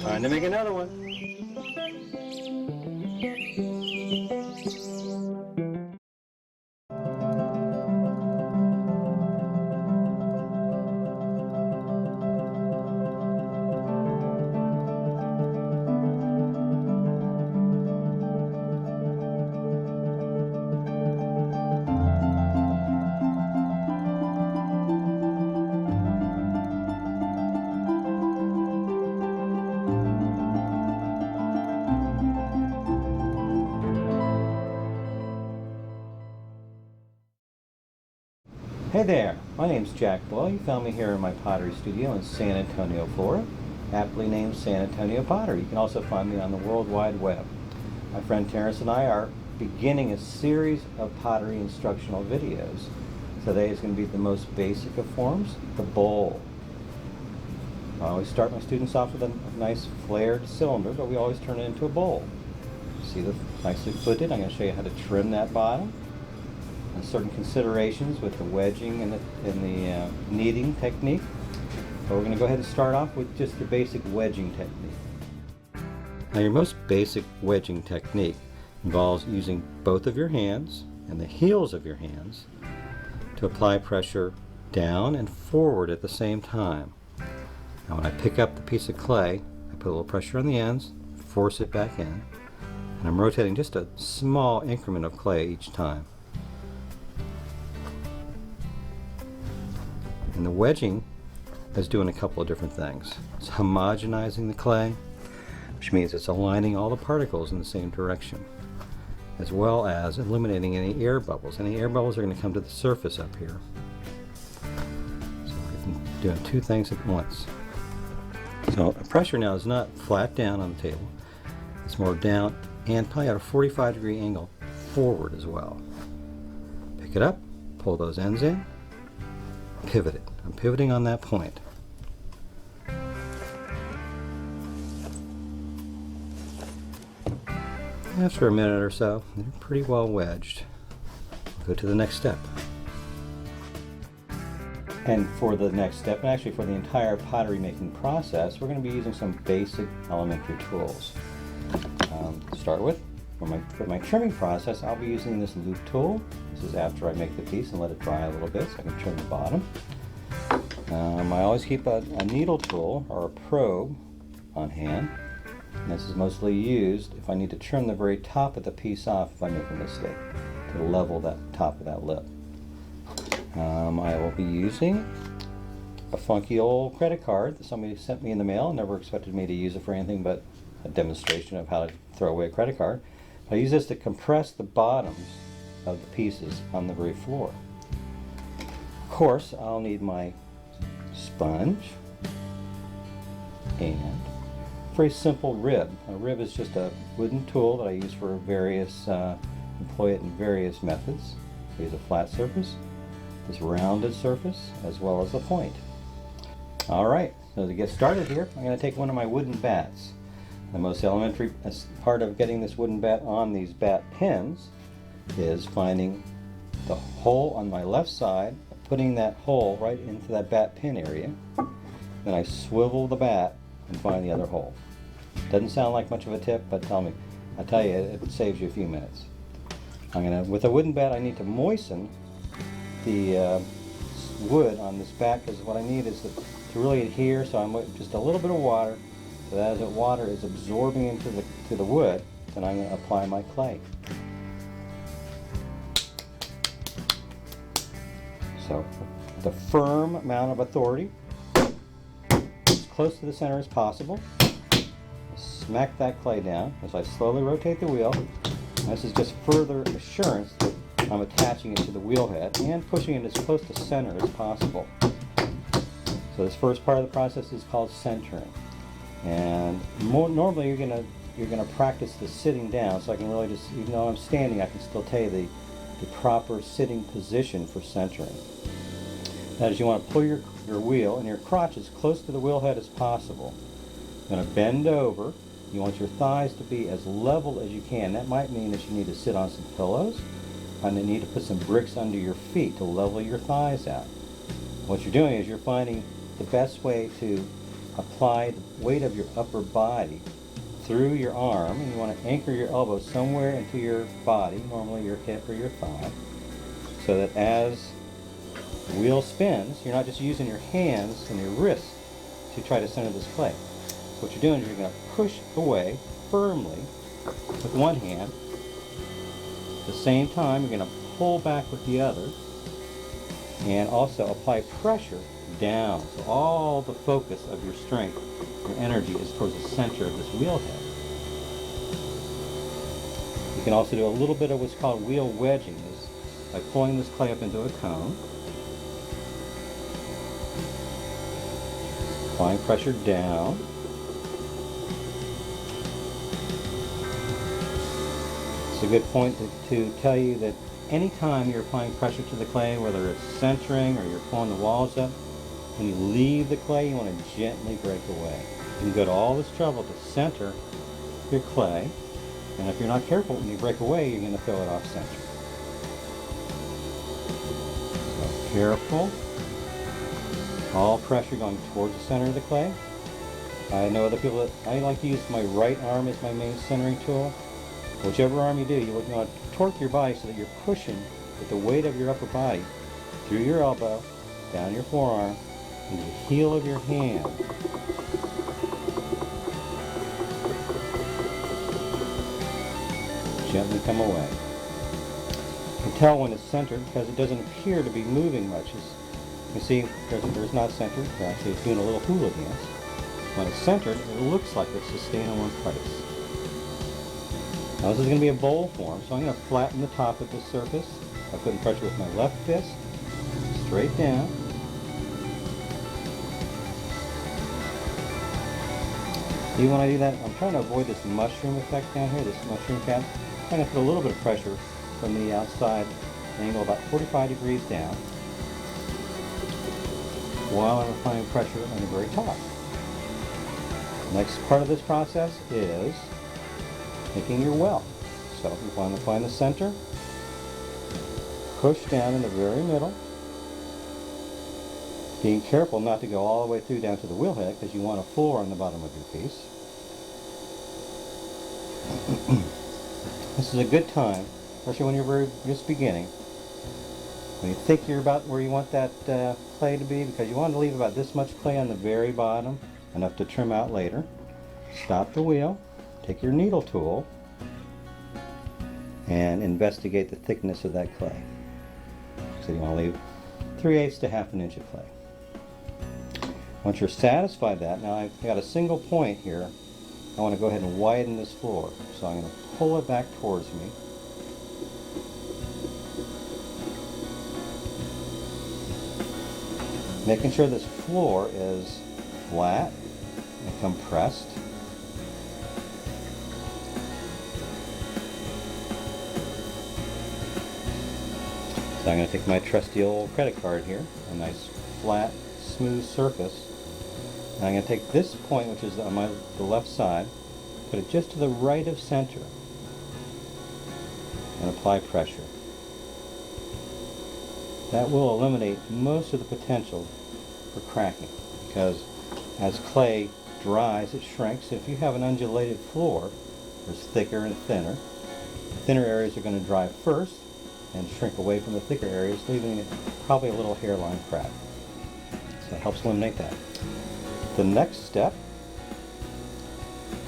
Time to make another one. Hey there, my name's Jack Boyle. You found me here in my pottery studio in San Antonio, Florida, aptly named San Antonio Pottery. You can also find me on the World Wide Web. My friend Terrence and I are beginning a series of pottery instructional videos. Today is going to be the most basic of forms, the bowl. I always start my students off with a nice flared cylinder, but we always turn it into a bowl. See the nicely footed? I'm going to show you how to trim that bottom. And certain considerations with the wedging and the kneading technique. But we're going to go ahead and start off with just the basic wedging technique. Now your most basic wedging technique involves using both of your hands and the heels of your hands to apply pressure down and forward at the same time. Now when I pick up the piece of clay, I put a little pressure on the ends, force it back in, and I'm rotating just a small increment of clay each time. And the wedging is doing a couple of different things. It's homogenizing the clay, which means it's aligning all the particles in the same direction, as well as eliminating any air bubbles. Any air bubbles are going to come to the surface up here. So we're doing two things at once. So the pressure now is not flat down on the table. It's more down and probably at a 45-degree angle forward as well. Pick it up, pull those ends in, pivot it. I'm pivoting on that point. After a minute or so, they're pretty well wedged. Go to the next step. And for the next step, and actually for the entire pottery making process, we're going to be using some basic elementary tools. To start with, for my trimming process, I'll be using this loop tool. This is after I make the piece and let it dry a little bit so I can trim the bottom. I always keep a needle tool or a probe on hand. And this is mostly used if I need to trim the very top of the piece off if I make a mistake, to level that top of that lip. I will be using a funky old credit card that somebody sent me in the mail. Never expected me to use it for anything but a demonstration of how to throw away a credit card. I use this to compress the bottoms of the pieces on the very floor. Of course, I'll need my sponge and a very simple rib. A rib is just a wooden tool that I use for various, employ it in various methods. I use a flat surface, this rounded surface, as well as a point. Alright, so to get started here, I'm going to take one of my wooden bats. The most elementary part of getting this wooden bat on these bat pins is finding the hole on my left side, putting that hole right into that bat pin area. Then I swivel the bat and find the other hole. Doesn't sound like much of a tip, but I tell you, it saves you a few minutes. With a wooden bat, I need to moisten the wood on this bat, because what I need is to really adhere, so I'm just a little bit of water, so that as the water is absorbing into the wood, then I'm going to apply my clay. So, with a firm amount of authority, as close to the center as possible, smack that clay down as I slowly rotate the wheel. This is just further assurance that I'm attaching it to the wheel head and pushing it as close to center as possible. So this first part of the process is called centering. And normally you're gonna practice the sitting down, so I can really just, even though I'm standing, I can still tell you the proper sitting position for centering. That is, you want to pull your wheel and your crotch as close to the wheel head as possible. You're going to bend over. You want your thighs to be as level as you can. That might mean that you need to sit on some pillows, and you need to put some bricks under your feet to level your thighs out. What you're doing is you're finding the best way to apply the weight of your upper body through your arm, and you want to anchor your elbow somewhere into your body, normally your hip or your thigh, so that as the wheel spins, you're not just using your hands and your wrists to try to center this clay. So what you're doing is you're going to push away firmly with one hand. At the same time, you're going to pull back with the other, and also apply pressure down. So all the focus of your strength, your energy, is towards the center of this wheel head. You can also do a little bit of what's called wheel wedging, is by pulling this clay up into a cone, applying pressure down. It's a good point to tell you that anytime you're applying pressure to the clay, whether it's centering or you're pulling the walls up, when you leave the clay, you want to gently break away. You can go to all this trouble to center your clay, and if you're not careful, when you break away, you're going to throw it off center. So careful. All pressure going towards the center of the clay. I know other people that I like to use my right arm as my main centering tool. Whichever arm you do, you want to torque your body so that you're pushing with the weight of your upper body through your elbow, down your forearm, and the heel of your hand. Gently come away. You can tell when it's centered because it doesn't appear to be moving much. You see, there's not centered. Actually, it's doing a little hula dance. When it's centered, it looks like it's just staying in one place. Now this is going to be a bowl form, so I'm going to flatten the top of this surface by putting pressure with my left fist, straight down. See, when I do that, I'm trying to avoid this mushroom effect down here, this mushroom cap. I'm going to put a little bit of pressure from the outside angle, about 45 degrees down, while I'm applying pressure on the very top. Next part of this process is making your well. So you want to find the center, push down in the very middle, being careful not to go all the way through down to the wheel head because you want a floor on the bottom of your piece. This is a good time, especially when you're just beginning, when you think you're about where you want that clay to be, because you want to leave about this much clay on the very bottom, enough to trim out later. Stop the wheel. Take your needle tool and investigate the thickness of that clay. So you want to leave 3/8 to ½ inch of clay. Once you're satisfied that, now I've got a single point here, I want to go ahead and widen this floor. So I'm going to pull it back towards me. Making sure this floor is flat and compressed. So I'm going to take my trusty old credit card here, a nice flat, smooth surface, and I'm going to take this point, which is on the left side, put it just to the right of center, and apply pressure. That will eliminate most of the potential for cracking, because as clay dries, it shrinks. If you have an undulated floor, there's thicker and thinner. The thinner areas are going to dry first and shrink away from the thicker areas, leaving it probably a little hairline crack. So it helps eliminate that. The next step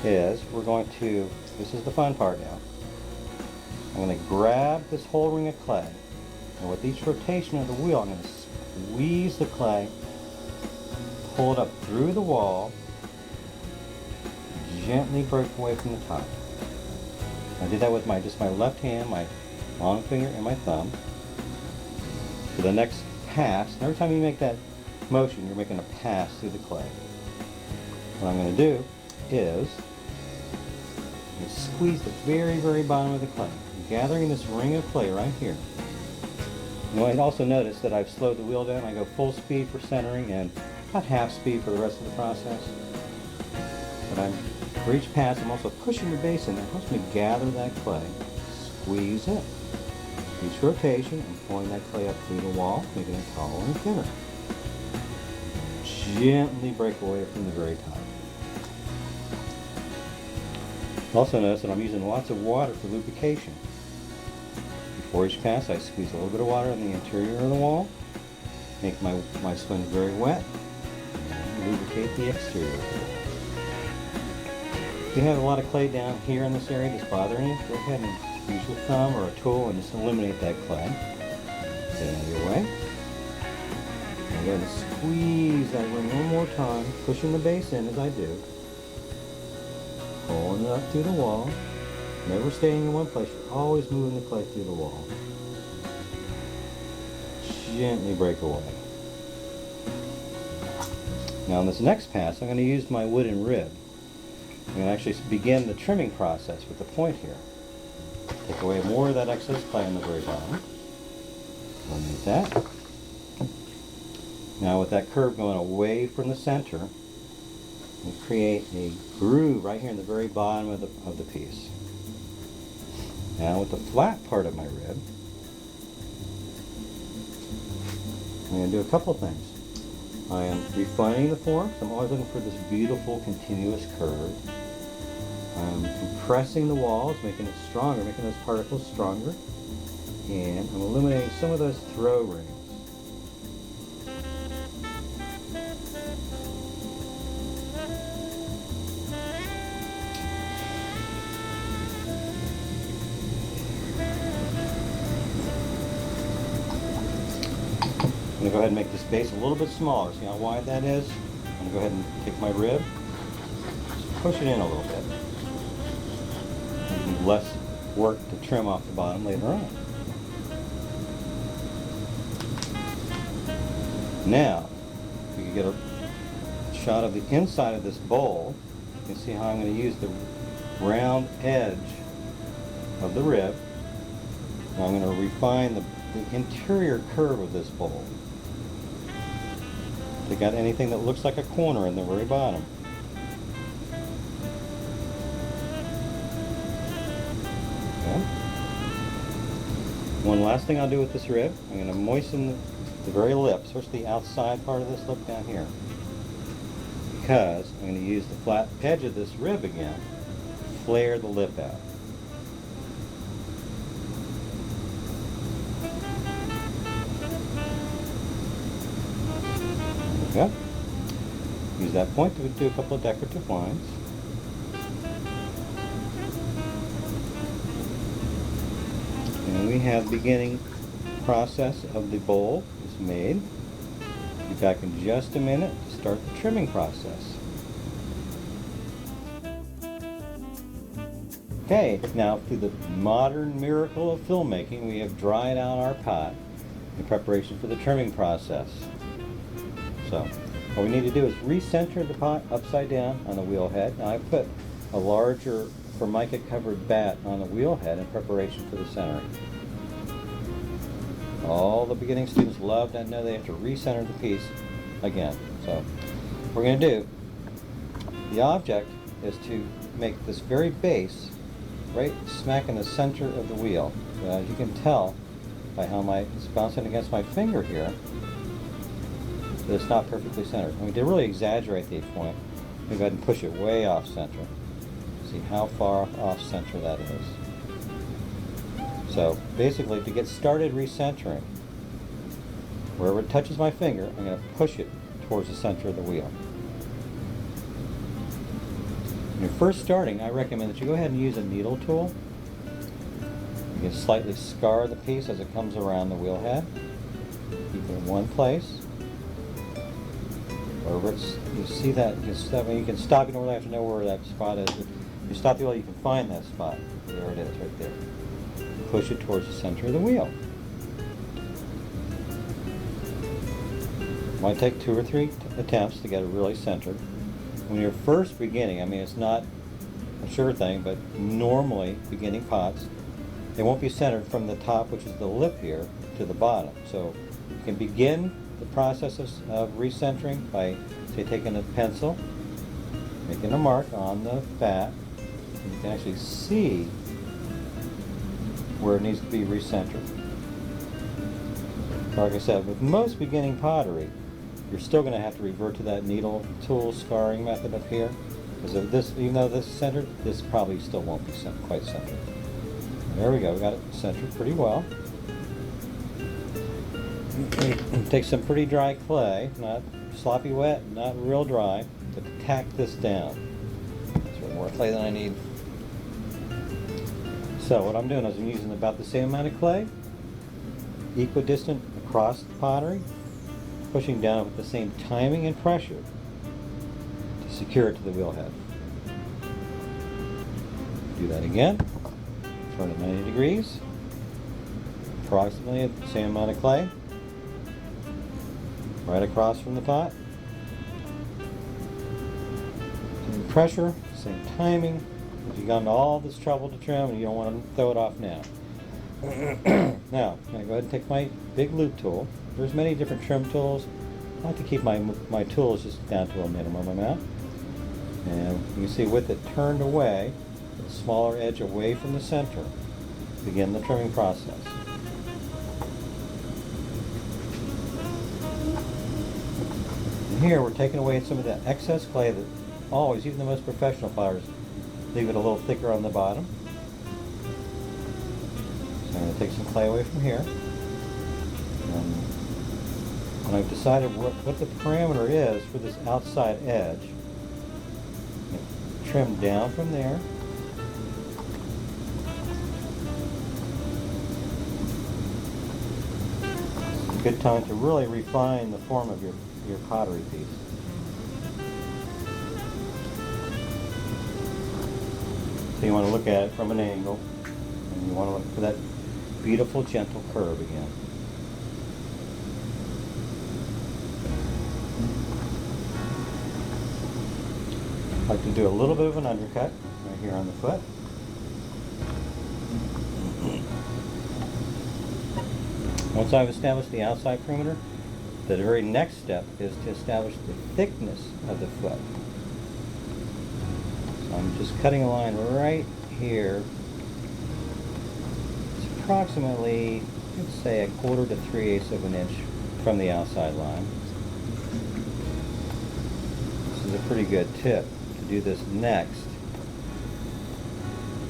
is we're going to, this is the fun part now, I'm going to grab this whole ring of clay, and with each rotation of the wheel I'm going to squeeze the clay, pull it up through the wall, gently break away from the top. I did that with just my left hand, my long finger, and my thumb. For the next pass, and every time you make that motion, you're making a pass through the clay. What I'm going to do is squeeze the very, very bottom of the clay, gathering this ring of clay right here. You might also notice that I've slowed the wheel down. I go full speed for centering and about half speed for the rest of the process. But for each pass, I'm also pushing the base in. That helps me gather that clay, squeeze it. Each rotation, I'm pulling that clay up through the wall, making it taller and thinner. gently break away from the very top. Also notice that I'm using lots of water for lubrication. Before each pass, I squeeze a little bit of water on the interior of the wall, make my sponge very wet, and lubricate the exterior of the wall. If you have a lot of clay down here in this area that's bothering you, go ahead and use your thumb or a tool and just eliminate that clay. Get it out of your way. And go ahead and squeeze that ring one more time, pushing the base in as I do. Pulling it up through the wall. Never staying in one place, you're always moving the clay through the wall. Gently break away. Now in this next pass, I'm going to use my wooden rib. I'm going to actually begin the trimming process with the point here. Take away more of that excess clay on the very bottom. Eliminate that. Now with that curve going away from the center, we create a groove right here in the very bottom of the piece. Now with the flat part of my rib, I'm going to do a couple things. I am refining the form, so I'm always looking for this beautiful continuous curve. I'm compressing the walls, making it stronger, making those particles stronger. And I'm eliminating some of those throw rings. I'm going to go ahead and make this base a little bit smaller. See how wide that is? I'm going to go ahead and take my rib, just push it in a little bit. Give me less work to trim off the bottom later on. Now, if you can get a shot of the inside of this bowl, you can see how I'm going to use the round edge of the rib. Now I'm going to refine the interior curve of this bowl. Take out anything that looks like a corner in the very bottom. Okay. One last thing I'll do with this rib, I'm going to moisten the very lip, especially the outside part of this lip down here, because I'm going to use the flat edge of this rib again to flare the lip out. There we go. Use that point to do a couple of decorative lines. And we have the beginning process of the bowl is made. Be back in just a minute to start the trimming process. Okay, now through the modern miracle of filmmaking, we have dried out our pot in preparation for the trimming process. So, what we need to do is recenter the pot upside down on the wheel head. Now I put a larger formica covered bat on the wheel head in preparation for the centering. All the beginning students love to know they have to recenter the piece again. So, what we're going to do, the object is to make this very base right smack in the center of the wheel. So as you can tell by how it's bouncing against my finger here, that it's not perfectly centered. I mean, to really exaggerate the point, I'm going to go ahead and push it way off center. See how far off center that is. So basically, to get started recentering, wherever it touches my finger, I'm going to push it towards the center of the wheel. When you're first starting, I recommend that you go ahead and use a needle tool. You can slightly scar the piece as it comes around the wheel head. Keep it in one place. Wherever you see that, you can stop. You don't really have to know where that spot is. If you stop the wheel, you can find that spot. There it is, right there. Push it towards the center of the wheel. It might take 2 or 3 attempts to get it really centered. When you're first beginning, I mean, it's not a sure thing, but normally beginning pots, they won't be centered from the top, which is the lip here, to the bottom. So you can begin the process of recentering by, say, taking a pencil, making a mark on the bat, and you can actually see where it needs to be recentered. Like I said, with most beginning pottery, You're still going to have to revert to that needle tool scarring method up here. Because of this, even though this is centered, this probably still won't be quite centered. There we go, we got it centered pretty well. Take some pretty dry clay, not sloppy wet, not real dry, to tack this down. That's more clay than I need. So what I'm doing is I'm using about the same amount of clay, equidistant across the pottery, pushing down with the same timing and pressure to secure it to the wheel head. Do that again. Turn it 90 degrees. Approximately the same amount of clay. Right across from the pot. Same pressure, same timing. You've gone to all this trouble to trim and you don't want to throw it off now. Now, I'm going to go ahead and take my big loop tool. There's many different trim tools. I like to keep my tools just down to a minimum amount. And you can see with it turned away, the smaller edge away from the center, begin the trimming process. And here we're taking away some of that excess clay that always, even the most professional potters, leave it a little thicker on the bottom. So I'm going to take some clay away from here. And when I've decided what the parameter is for this outside edge, trim down from there. It's a good time to really refine the form of your pottery piece. So you want to look at it from an angle, and you want to look for that beautiful, gentle curve again. I like to do a little bit of an undercut right here on the foot. Once I've established the outside perimeter, the very next step is to establish the thickness of the foot. So I'm just cutting a line right here. It's approximately, let's say, 1/4 to 3/8 of an inch from the outside line. This is a pretty good tip to do this next.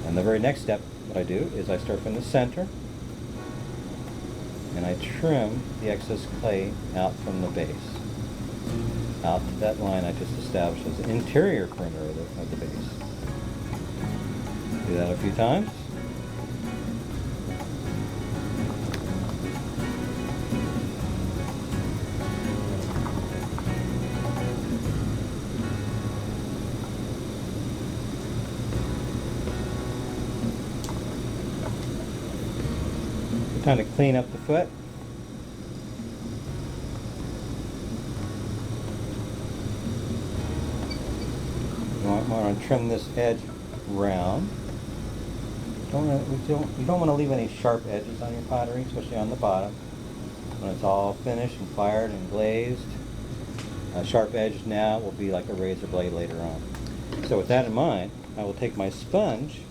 And the very next step, what I do is I start from the center and I trim the excess clay out from the base, out to that line I just established as the interior perimeter of the base. Do that a few times. Time to clean up the foot. You want to trim this edge round. You don't want to leave any sharp edges on your pottery, especially on the bottom. When it's all finished and fired and glazed, a sharp edge now will be like a razor blade later on. So with that in mind, I will take my sponge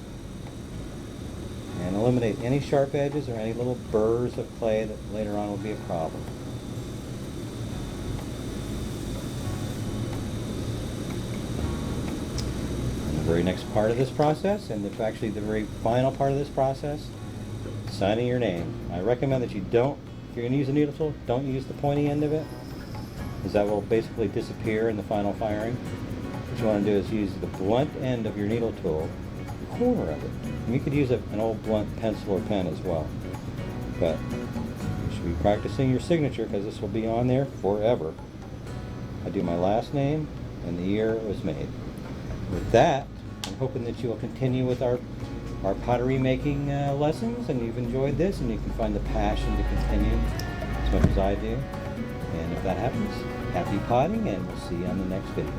and eliminate any sharp edges or any little burrs of clay that later on will be a problem. And the very next part of this process, and actually the very final part of this process, signing your name. I recommend that you don't, if you're going to use a needle tool, don't use the pointy end of it, because that will basically disappear in the final firing. What you want to do is use the blunt end of your needle tool, the corner of it. And you could use an old blunt pencil or pen as well. But you should be practicing your signature because this will be on there forever. I do my last name and the year it was made. With that, I'm hoping that you will continue with our pottery making lessons, and you've enjoyed this and you can find the passion to continue as much as I do. And if that happens, happy potting, and we'll see you on the next video.